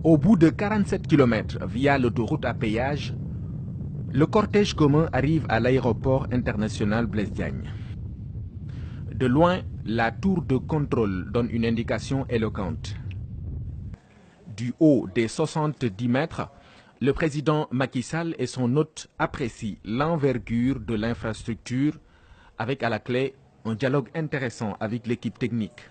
Au bout de 47 km via l'autoroute à péage, le cortège commun arrive à l'aéroport international Blaise Diagne. De loin, la tour de contrôle donne une indication éloquente. Du haut des 70 mètres, le président Macky Sall et son hôte apprécient l'envergure de l'infrastructure avec à la clé un dialogue intéressant avec l'équipe technique.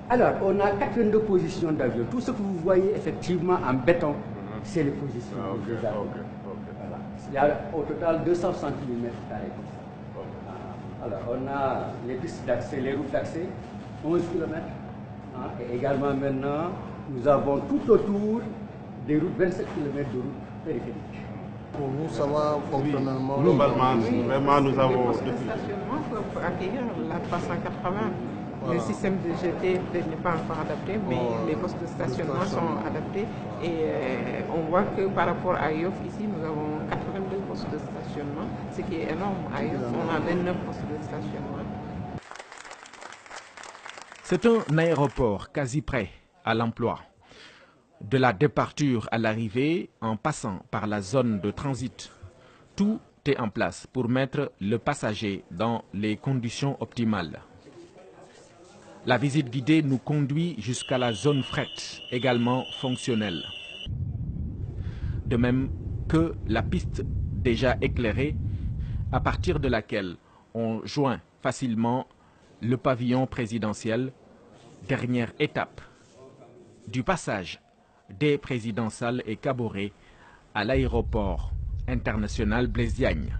Alors, on a 82 positions d'avion. Tout ce que vous voyez effectivement en béton, c'est les positions des avions. Voilà. Il y a au total 260 mm². Alors, on a les pistes d'accès, les routes d'accès, 11 km. Et également maintenant, nous avons tout autour des routes, 27 km de routes périphériques. Pour nous, ça va fonctionnellement. Globalement, vraiment, nous avons... Le stationnement pour accueillir la 380. Le système de GT n'est pas encore adapté, mais les postes de stationnement sont adaptés. Et on voit que par rapport à Yoff, ici, nous avons 82 postes de stationnement, ce qui est énorme. À Yoff, on a 29 postes de stationnement. C'est un aéroport quasi prêt à l'emploi. De la départure à l'arrivée, en passant par la zone de transit, tout est en place pour mettre le passager dans les conditions optimales. La visite guidée nous conduit jusqu'à la zone fret, également fonctionnelle. De même que la piste déjà éclairée, à partir de laquelle on joint facilement le pavillon présidentiel, dernière étape du passage des présidents Sall et Kaboré à l'aéroport international Blaise Diagne.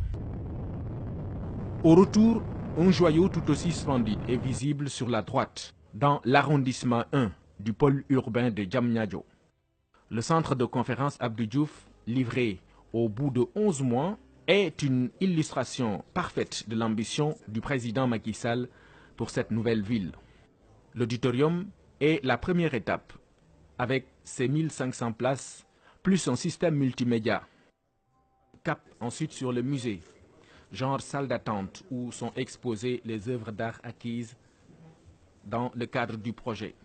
Au retour, un joyau tout aussi splendide est visible sur la droite, dans l'arrondissement 1 du pôle urbain de Diamniadio. Le centre de conférence Abdou Diouf, livré au bout de 11 mois, est une illustration parfaite de l'ambition du président Macky Sall pour cette nouvelle ville. L'auditorium est la première étape, avec ses 1500 places, plus un système multimédia. Cap ensuite sur le musée, genre salle d'attente où sont exposées les œuvres d'art acquises dans le cadre du projet.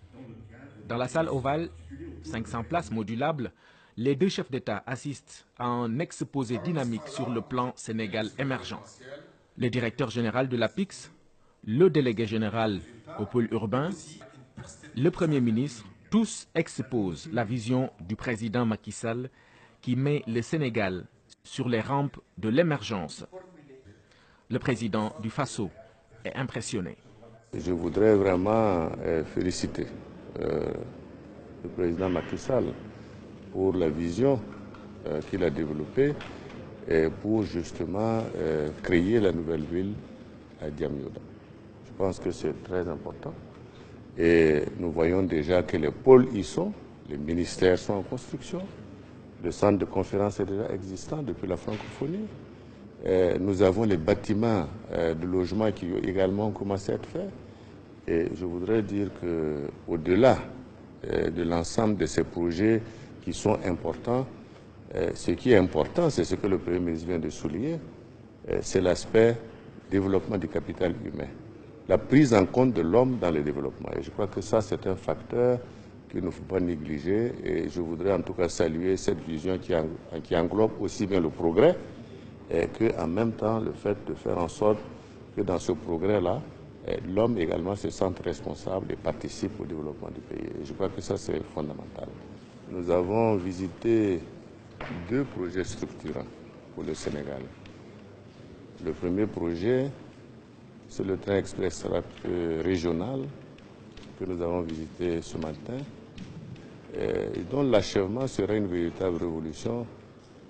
Dans la salle ovale, 500 places modulables, les deux chefs d'État assistent à un exposé dynamique sur le plan Sénégal émergent. Le directeur général de l'APIX, le délégué général au pôle urbain, le Premier ministre, tous exposent la vision du président Macky Sall qui met le Sénégal sur les rampes de l'émergence. Le président du Faso est impressionné. Je voudrais vraiment féliciter le président Macky Sall pour la vision qu'il a développée et pour justement créer la nouvelle ville à Diamniadio. Je pense que c'est très important et nous voyons déjà que les pôles y sont, les ministères sont en construction, le centre de conférence est déjà existant depuis la francophonie. Nous avons les bâtiments de logement qui ont également commencé à être faits. Et je voudrais dire qu'au-delà de l'ensemble de ces projets qui sont importants, ce qui est important, c'est ce que le Premier ministre vient de souligner, c'est l'aspect développement du capital humain, la prise en compte de l'homme dans le développement. Et je crois que ça, c'est un facteur qu'il ne faut pas négliger. Et je voudrais en tout cas saluer cette vision qui englobe aussi bien le progrès, et qu'en même temps, le fait de faire en sorte que dans ce progrès-là, l'homme également se sente responsable et participe au développement du pays. Et je crois que ça, c'est fondamental. Nous avons visité deux projets structurants pour le Sénégal. Le premier projet, c'est le train express régional que nous avons visité ce matin, et dont l'achèvement sera une véritable révolution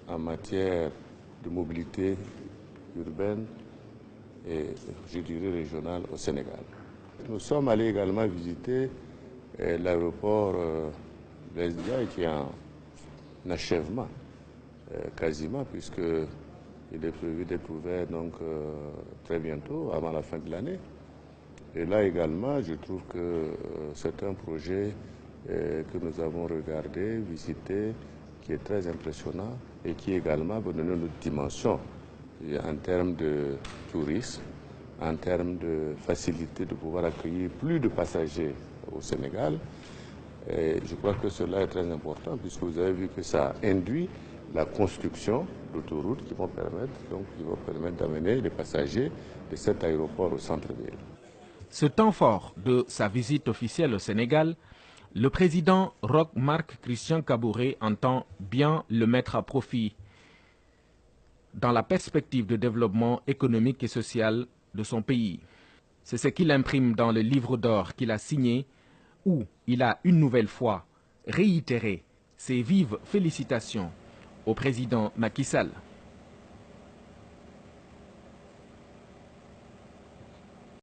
en matière de mobilité urbaine et, je dirais, régionale au Sénégal. Nous sommes allés également visiter l'aéroport Blaise Diagne qui est en achèvement quasiment, puisqu'il est prévu d'être ouvert donc, très bientôt, avant la fin de l'année. Et là également, je trouve que c'est un projet que nous avons regardé, visité, qui est très impressionnant et qui également va donner une autre dimension en termes de tourisme, en termes de facilité de pouvoir accueillir plus de passagers au Sénégal. Et je crois que cela est très important puisque vous avez vu que ça induit la construction d'autoroutes qui vont permettre d'amener les passagers de cet aéroport au centre-ville. Ce temps fort de sa visite officielle au Sénégal, le président Roch Marc Christian Kaboré entend bien le mettre à profit dans la perspective de développement économique et social de son pays. C'est ce qu'il imprime dans le livre d'or qu'il a signé, où il a une nouvelle fois réitéré ses vives félicitations au président Macky Sall.